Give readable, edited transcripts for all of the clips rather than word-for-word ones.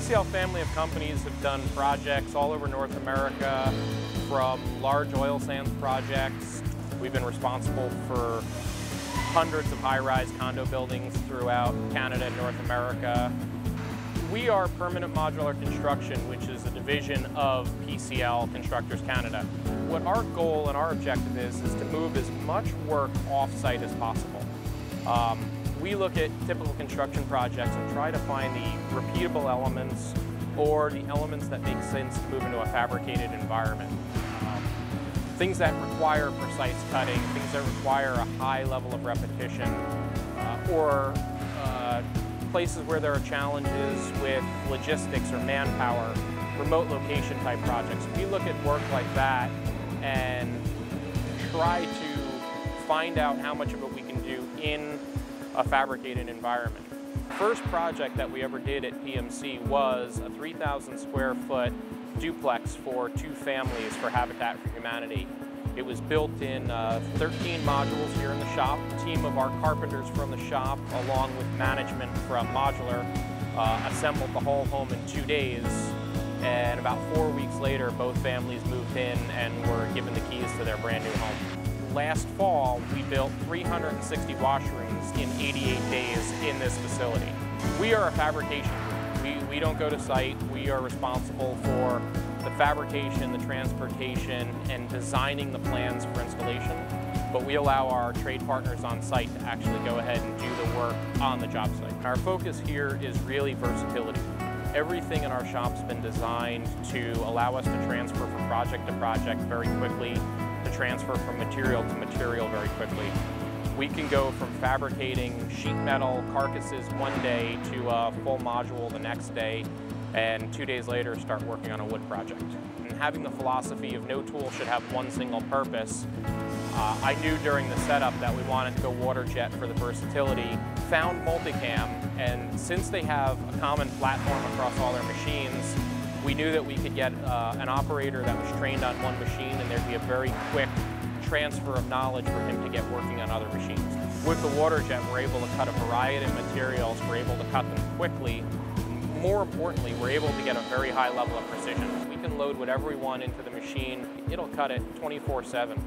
PCL family of companies have done projects all over North America, from large oil sands projects. We've been responsible for hundreds of high-rise condo buildings throughout Canada and North America. We are Permanent Modular Construction, which is a division of PCL Constructors Canada. What our goal and our objective is to move as much work off-site as possible. We look at typical construction projects and try to find the repeatable elements or the elements that make sense to move into a fabricated environment. Things that require precise cutting, things that require a high level of repetition, or places where there are challenges with logistics or manpower, remote location type projects. We look at work like that and try to find out how much of it we can do in a fabricated environment. First project that we ever did at PMC was a 3,000 square foot duplex for 2 families for Habitat for Humanity. It was built in 13 modules here in the shop. A team of our carpenters from the shop, along with management from Modular, assembled the whole home in 2 days. And about 4 weeks later, both families moved in and were given the keys to their brand new home. Last fall, we built 360 washrooms in 88 days in this facility. We are a fabrication group. We don't go to site. We are responsible for the fabrication, the transportation, and designing the plans for installation. But we allow our trade partners on site to actually go ahead and do the work on the job site. Our focus here is really versatility. Everything in our shop's been designed to allow us to transfer from project to project very quickly, to transfer from material to material very quickly. We can go from fabricating sheet metal carcasses one day to a full module the next day, and 2 days later start working on a wood project. And having the philosophy of no tool should have one single purpose, I knew during the setup that we wanted to go Waterjet for the versatility. Found MultiCam, and since they have a common platform across all their machines, we knew that we could get an operator that was trained on one machine, and there'd be a very quick transfer of knowledge for him to get working on other machines. With the Waterjet, we're able to cut a variety of materials, we're able to cut them quickly. More importantly, we're able to get a very high level of precision. We can load whatever we want into the machine, it'll cut it 24/7.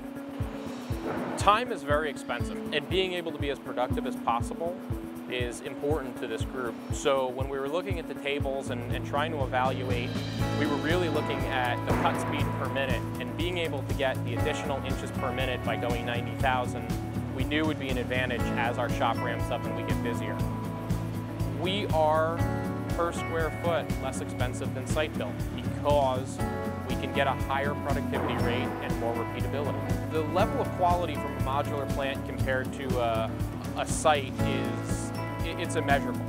Time is very expensive, and being able to be as productive as possible is important to this group. So when we were looking at the tables and trying to evaluate, we were really looking at the cut speed per minute, and being able to get the additional inches per minute by going 90,000, we knew would be an advantage as our shop ramps up and we get busier. We are, per square foot, less expensive than site built because we can get a higher productivity rate and more repeatability. The level of quality from a modular plant compared to a site it's immeasurable.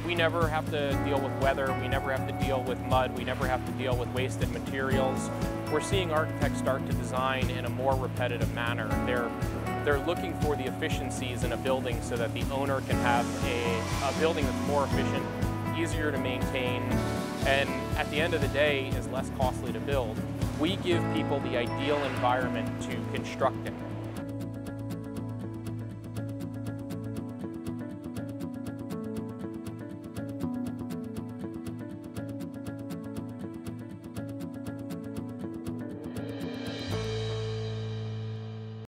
We never have to deal with weather, we never have to deal with mud, we never have to deal with wasted materials. We're seeing architects start to design in a more repetitive manner. They're looking for the efficiencies in a building so that the owner can have a building that's more efficient, easier to maintain, and at the end of the day is less costly to build. We give people the ideal environment to construct in.